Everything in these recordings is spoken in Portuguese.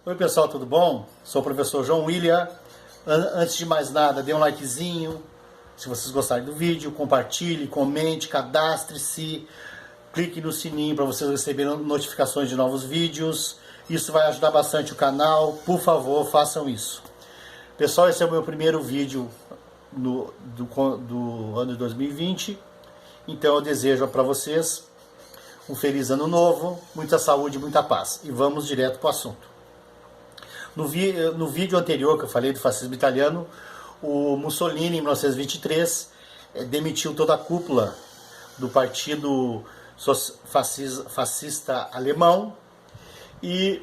Oi pessoal, tudo bom? Sou o professor João William. Antes de mais nada, dê um likezinho. Se vocês gostarem do vídeo, compartilhe, comente, cadastre-se. Clique no sininho para vocês receberem notificações de novos vídeos. Isso vai ajudar bastante o canal. Por favor, façam isso. Pessoal, esse é o meu primeiro vídeo do ano de 2020. Então eu desejo para vocês um feliz ano novo, muita saúde e muita paz. E vamos direto para o assunto. No vídeo anterior que eu falei do fascismo italiano, o Mussolini, em 1923, demitiu toda a cúpula do partido fascista alemão e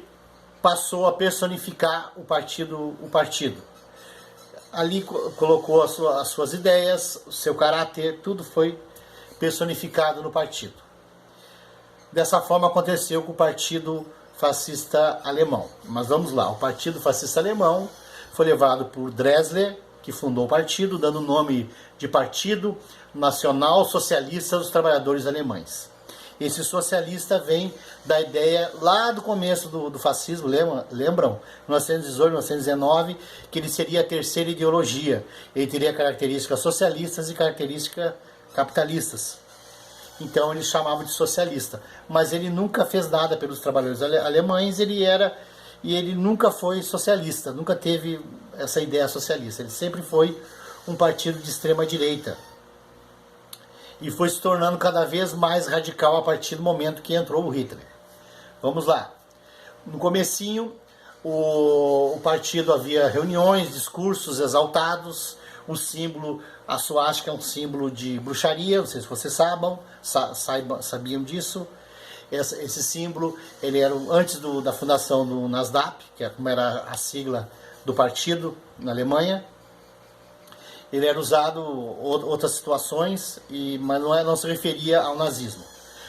passou a personificar o partido. Ali colocou as suas ideias, o seu caráter, tudo foi personificado no partido. Dessa forma aconteceu com o Partido Fascista Alemão. Mas vamos lá, o Partido Fascista Alemão foi levado por Drexler, que fundou o partido, dando o nome de Partido Nacional Socialista dos Trabalhadores Alemães. Esse socialista vem da ideia lá do começo do fascismo, lembram? 1918, 1919, que ele seria a terceira ideologia. Ele teria características socialistas e características capitalistas. Então ele chamava de socialista, mas ele nunca fez nada pelos trabalhadores alemães, ele nunca foi socialista, nunca teve essa ideia socialista, ele sempre foi um partido de extrema direita. E foi se tornando cada vez mais radical a partir do momento que entrou o Hitler. Vamos lá. No comecinho, o partido havia reuniões, discursos exaltados, o símbolo, a suástica é um símbolo de bruxaria, não sei se vocês sabiam disso. Esse símbolo, ele era antes da fundação do NSDAP, que é como era a sigla do partido na Alemanha. Ele era usado em outras situações, mas não se referia ao nazismo.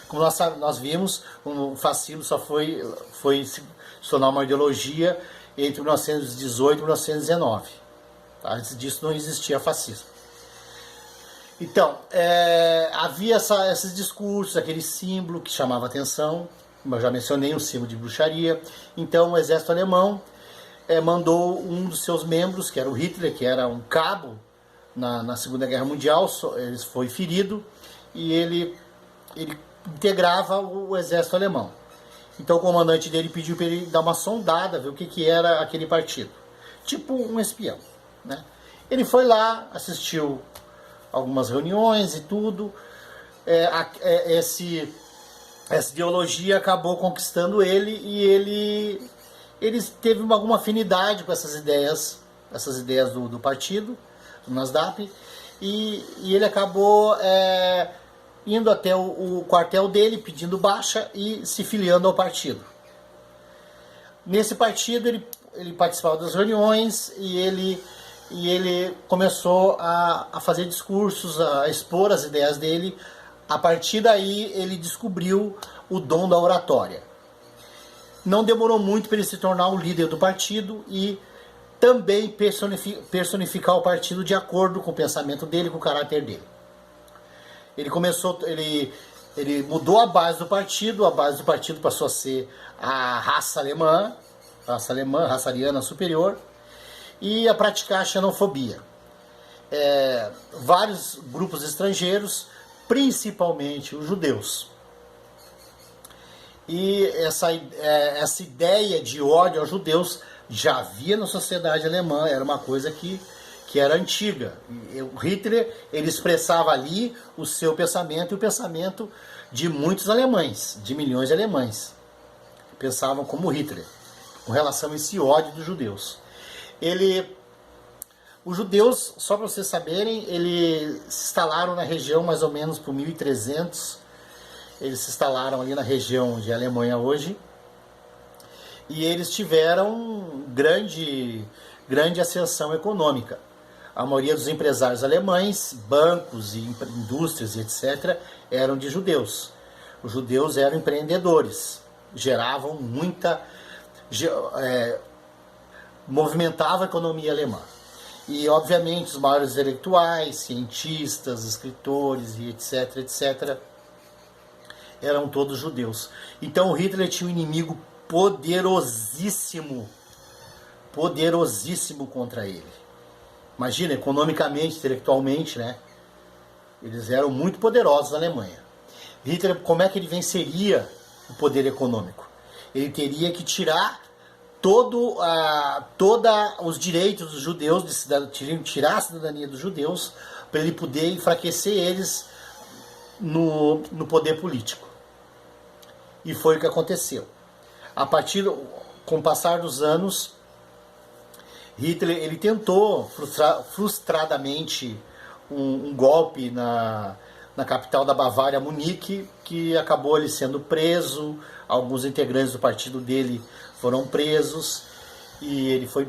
Como nós vimos, o fascismo só foi se tornar uma ideologia entre 1918 e 1919. Antes disso não existia fascismo. Então, havia esses discursos, aquele símbolo que chamava atenção, como eu já mencionei, um símbolo de bruxaria. Então o exército alemão mandou um dos seus membros, que era o Hitler, que era um cabo na Segunda Guerra Mundial, ele foi ferido e ele integrava o exército alemão. Então o comandante dele pediu para ele dar uma sondada, ver o que era aquele partido. Tipo um espião, né? Ele foi lá, assistiu algumas reuniões e tudo. Essa ideologia acabou conquistando ele e ele teve alguma afinidade com essas ideias do partido, do NSDAP, e ele acabou indo até o quartel dele, pedindo baixa e se filiando ao partido. Nesse partido ele participava das reuniões e ele começou a fazer discursos, a expor as ideias dele. A partir daí ele descobriu o dom da oratória. Não demorou muito para ele se tornar o líder do partido e também personificar o partido de acordo com o pensamento dele, com o caráter dele. Ele mudou a base do partido passou a ser a raça alemã, raça ariana superior, e a praticar a xenofobia. Vários grupos estrangeiros, principalmente os judeus. E essa ideia de ódio aos judeus já havia na sociedade alemã, era uma coisa que era antiga. O Hitler, ele expressava ali o seu pensamento e o pensamento de muitos alemães, de milhões de alemães, que pensavam como Hitler, com relação a esse ódio dos judeus. Os judeus, só para vocês saberem, eles se instalaram na região mais ou menos por 1300. Eles se instalaram ali na região de Alemanha hoje. E eles tiveram grande ascensão econômica. A maioria dos empresários alemães, bancos e indústrias e etc., eram de judeus. Os judeus eram empreendedores, geravam movimentava a economia alemã. E, obviamente, os maiores intelectuais, cientistas, escritores e etc., etc., eram todos judeus. Então, o Hitler tinha um inimigo poderosíssimo poderosíssimo contra ele. Imagina, economicamente, intelectualmente, né? Eles eram muito poderosos na Alemanha. Hitler, como é que ele venceria o poder econômico? Ele teria que tirar todos os direitos dos judeus, tirar a cidadania dos judeus, para ele poder enfraquecer eles no poder político. E foi o que aconteceu. Com o passar dos anos, Hitler ele tentou frustradamente um golpe na capital da Bavária, Munique, que acabou ele sendo preso. Alguns integrantes do partido dele foram presos e ele foi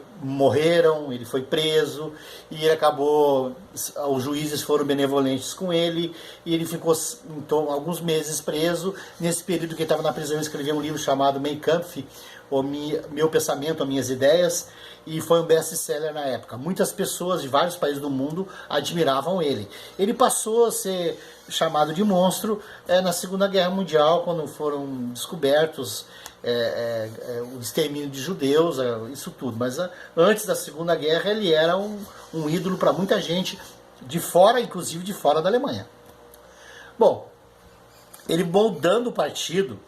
preso e ele acabou, os juízes foram benevolentes com ele e ele ficou então alguns meses preso. Nesse período que ele estava na prisão, ele escreveu um livro chamado Mein Kampf, o Meu Pensamento, as Minhas Ideias, e foi um best-seller na época. Muitas pessoas de vários países do mundo admiravam ele. Ele passou a ser chamado de monstro na Segunda Guerra Mundial, quando foram descobertos o extermínio de judeus, isso tudo. Mas antes da Segunda Guerra ele era um ídolo para muita gente de fora, inclusive de fora da Alemanha. Bom, ele moldando o partido,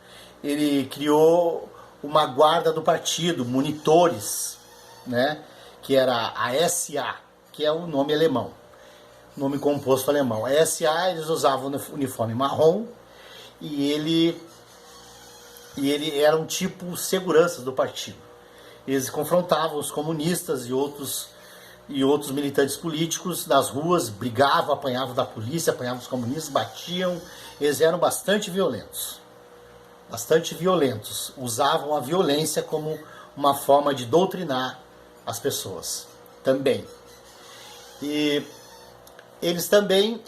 ele criou uma guarda do partido, monitores, né, que era a SA, que é o nome alemão, nome composto alemão. A SA, eles usavam uniforme marrom e ele era um tipo segurança do partido. Eles confrontavam os comunistas e outros militantes políticos nas ruas, brigavam, apanhavam da polícia, apanhavam os comunistas, batiam. Eles eram bastante violentos, usavam a violência como uma forma de doutrinar as pessoas também. E eles também,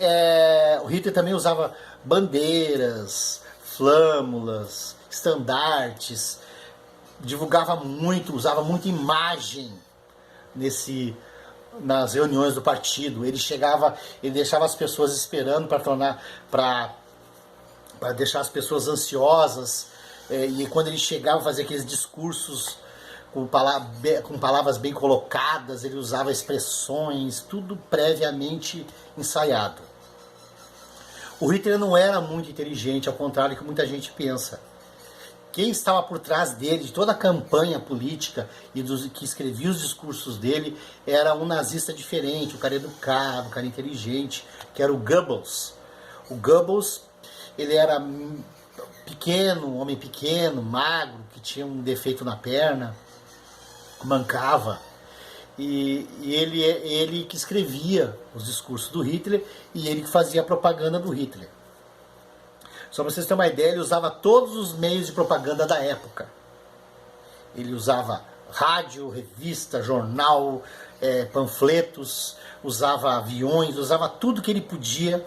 o Hitler também usava bandeiras, flâmulas, estandartes, divulgava muito, usava muita imagem nas reuniões do partido. Ele deixava as pessoas esperando para deixar as pessoas ansiosas, e quando ele chegava, fazia aqueles discursos com palavras bem colocadas, ele usava expressões, tudo previamente ensaiado. O Hitler não era muito inteligente, ao contrário do que muita gente pensa. Quem estava por trás dele, de toda a campanha política e que escrevia os discursos dele, era um nazista diferente, um cara educado, um cara inteligente, que era o Goebbels. O Goebbels, ele era pequeno, um homem pequeno, magro, que tinha um defeito na perna, mancava, e ele que escrevia os discursos do Hitler e ele que fazia a propaganda do Hitler. Só para vocês terem uma ideia, ele usava todos os meios de propaganda da época. Ele usava rádio, revista, jornal, panfletos, usava aviões, usava tudo que ele podia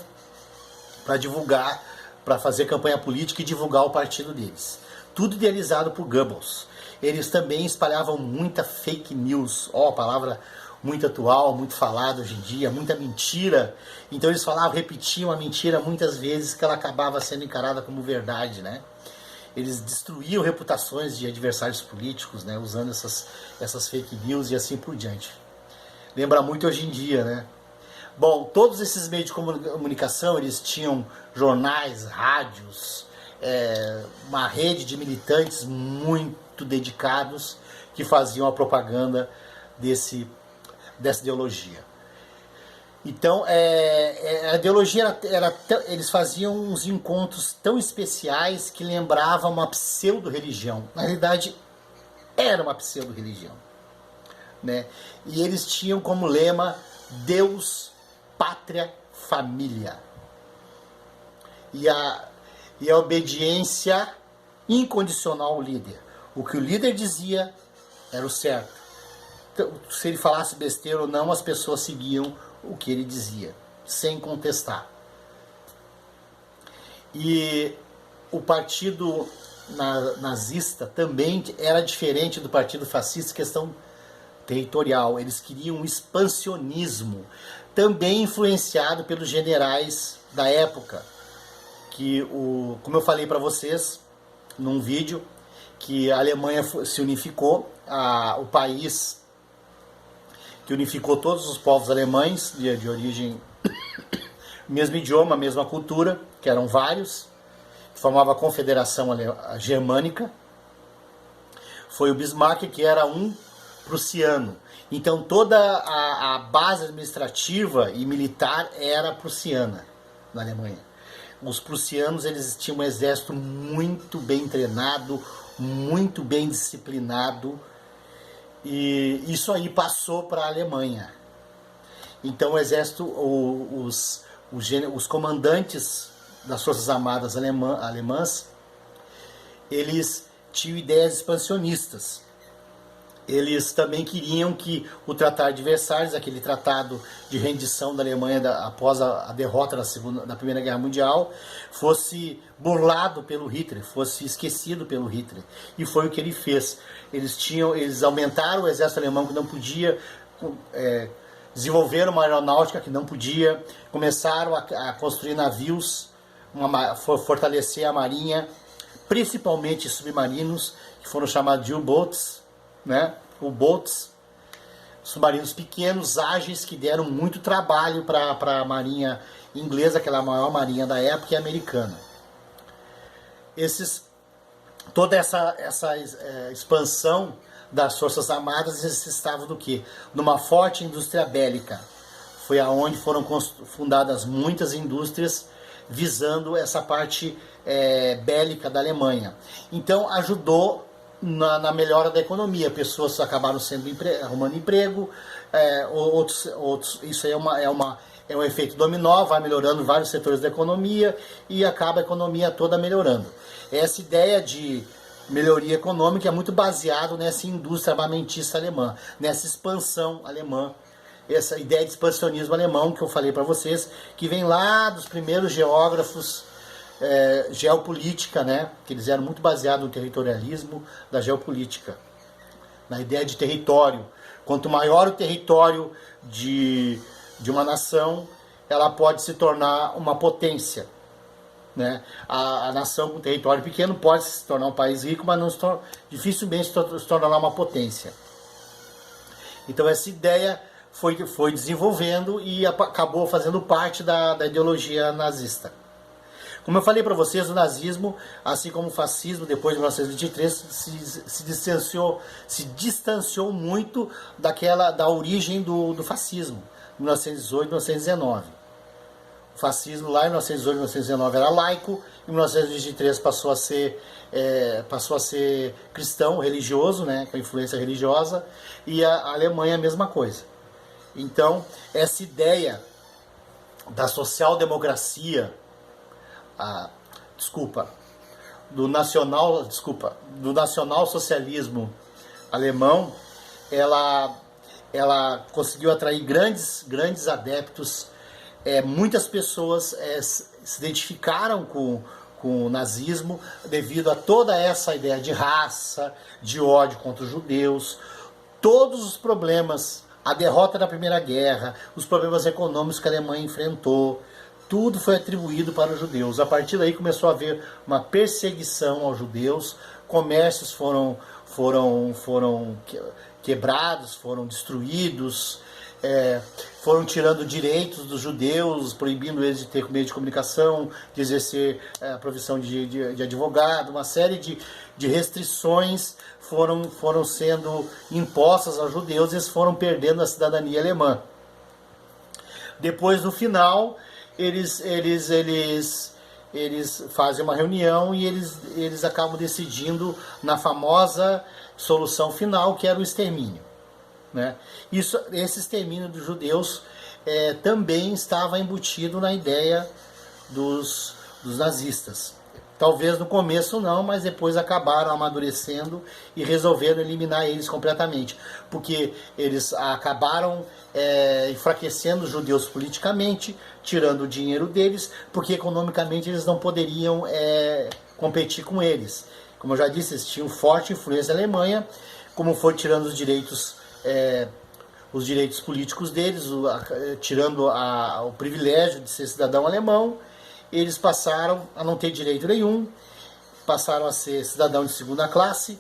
para divulgar, para fazer campanha política e divulgar o partido deles. Tudo idealizado por Goebbels. Eles também espalhavam muita fake news, palavra muito atual, muito falada hoje em dia, muita mentira. Então eles repetiam a mentira muitas vezes, que ela acabava sendo encarada como verdade, né? Eles destruíam reputações de adversários políticos, né? Usando essas fake news e assim por diante. Lembra muito hoje em dia, né? Bom, todos esses meios de comunicação, eles tinham jornais, rádios, uma rede de militantes muito dedicados que faziam a propaganda dessa ideologia. Então, a ideologia eles faziam uns encontros tão especiais que lembravam uma pseudo-religião. Na realidade, era uma pseudo-religião, né? E eles tinham como lema Deus, Pátria, Família. E a obediência incondicional ao líder. O que o líder dizia era o certo. Então, se ele falasse besteira ou não, as pessoas seguiam o que ele dizia, sem contestar. E o partido nazista também era diferente do partido fascista em questão territorial. Eles queriam um expansionismo, também influenciado pelos generais da época, como eu falei para vocês num vídeo, que a Alemanha se unificou, o país que unificou todos os povos alemães de origem, mesmo idioma, mesma cultura, que eram vários, que formava a Confederação Germânica. Foi o Bismarck, que era um prussiano. Então toda a base administrativa e militar era prussiana na Alemanha. Os prussianos, eles tinham um exército muito bem treinado, muito bem disciplinado, e isso aí passou para a Alemanha. Então o exército, os comandantes das Forças Armadas alemãs, eles tinham ideias expansionistas. Eles também queriam que o Tratado de Versalhes, aquele tratado de rendição da Alemanha após a derrota da Primeira Guerra Mundial, fosse burlado pelo Hitler, fosse esquecido pelo Hitler. E foi o que ele fez. Eles aumentaram o exército alemão, que não podia, desenvolveram uma aeronáutica que não podia, começaram a construir navios, fortalecer a marinha, principalmente submarinos, que foram chamados de U-boats, né? U-boats, submarinos pequenos, ágeis, que deram muito trabalho para a marinha inglesa, que era a maior marinha da época, e americana. Toda essa expansão das Forças Armadas estavam do quê? Numa forte indústria bélica. Foi aonde foram fundadas muitas indústrias visando essa parte bélica da Alemanha. Então ajudou na melhora da economia. Pessoas acabaram arrumando emprego, outros, isso aí é um efeito dominó, vai melhorando vários setores da economia e acaba a economia toda melhorando. Essa ideia de melhoria econômica é muito baseado nessa indústria armamentista alemã, nessa expansão alemã, essa ideia de expansionismo alemão que eu falei para vocês, que vem lá dos primeiros geógrafos, geopolítica, né? Que eles eram muito baseados no territorialismo da geopolítica, na ideia de território. Quanto maior o território de uma nação, ela pode se tornar uma potência, né? A nação com território pequeno pode se tornar um país rico, mas dificilmente se tornará uma potência. Então essa ideia foi desenvolvendo e acabou fazendo parte da ideologia nazista. Como eu falei para vocês, o nazismo, assim como o fascismo, depois de 1923, se distanciou muito da origem do fascismo, 1918, 1919. O fascismo lá em 1918, 1919 era laico, em 1923 passou a ser cristão, religioso, né, com influência religiosa, e a Alemanha a mesma coisa. Então, essa ideia da social-democracia, do nacional-socialismo alemão, ela conseguiu atrair grandes adeptos. Muitas pessoas se identificaram com o nazismo devido a toda essa ideia de raça, de ódio contra os judeus, todos os problemas, a derrota da Primeira Guerra, os problemas econômicos que a Alemanha enfrentou, tudo foi atribuído para os judeus. A partir daí começou a haver uma perseguição aos judeus, comércios foram quebrados, foram destruídos, foram tirando direitos dos judeus, proibindo eles de ter meio de comunicação, de exercer a profissão de advogado. Uma série de restrições foram sendo impostas aos judeus e eles foram perdendo a cidadania alemã. Depois, no final, eles fazem uma reunião e eles acabam decidindo na famosa solução final, que era o extermínio, né? Esse extermínio dos judeus também estava embutido na ideia dos nazistas. Talvez no começo não, mas depois acabaram amadurecendo e resolveram eliminar eles completamente, porque eles acabaram enfraquecendo os judeus politicamente, tirando o dinheiro deles, porque economicamente eles não poderiam competir com eles. Como eu já disse, eles tinham forte influência na Alemanha, como foi tirando os direitos políticos deles, tirando o privilégio de ser cidadão alemão, eles passaram a não ter direito nenhum, passaram a ser cidadão de segunda classe,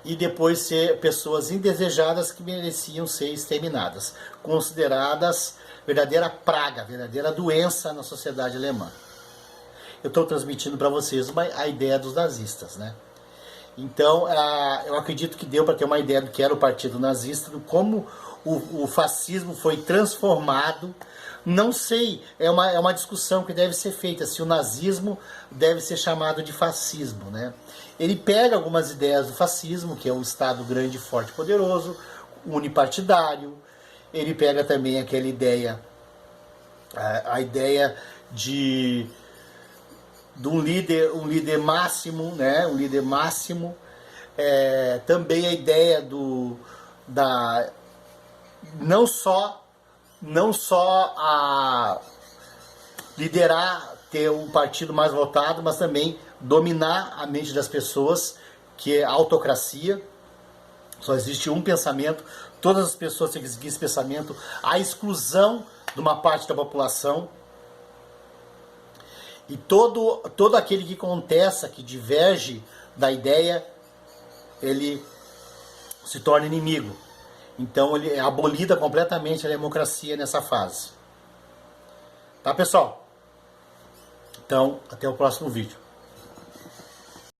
e depois ser pessoas indesejadas que mereciam ser exterminadas, consideradas verdadeira praga, verdadeira doença na sociedade alemã. Eu estou transmitindo para vocês a ideia dos nazistas, né? Então, eu acredito que deu para ter uma ideia do que era o Partido Nazista, do como o fascismo foi transformado. Não sei, é uma discussão que deve ser feita, se o nazismo deve ser chamado de fascismo, né? Ele pega algumas ideias do fascismo, que é um Estado grande, forte, poderoso, unipartidário. Ele pega também aquela ideia, a ideia de um líder máximo, né? Um líder máximo. Também a ideia não só a liderar, ter um partido mais votado, mas também dominar a mente das pessoas, que é a autocracia. Só existe um pensamento, todas as pessoas têm que seguir esse pensamento, a exclusão de uma parte da população. E todo aquele que contesta, que diverge da ideia, ele se torna inimigo. Então ele é abolida completamente a democracia nessa fase. Tá, pessoal? Então, até o próximo vídeo.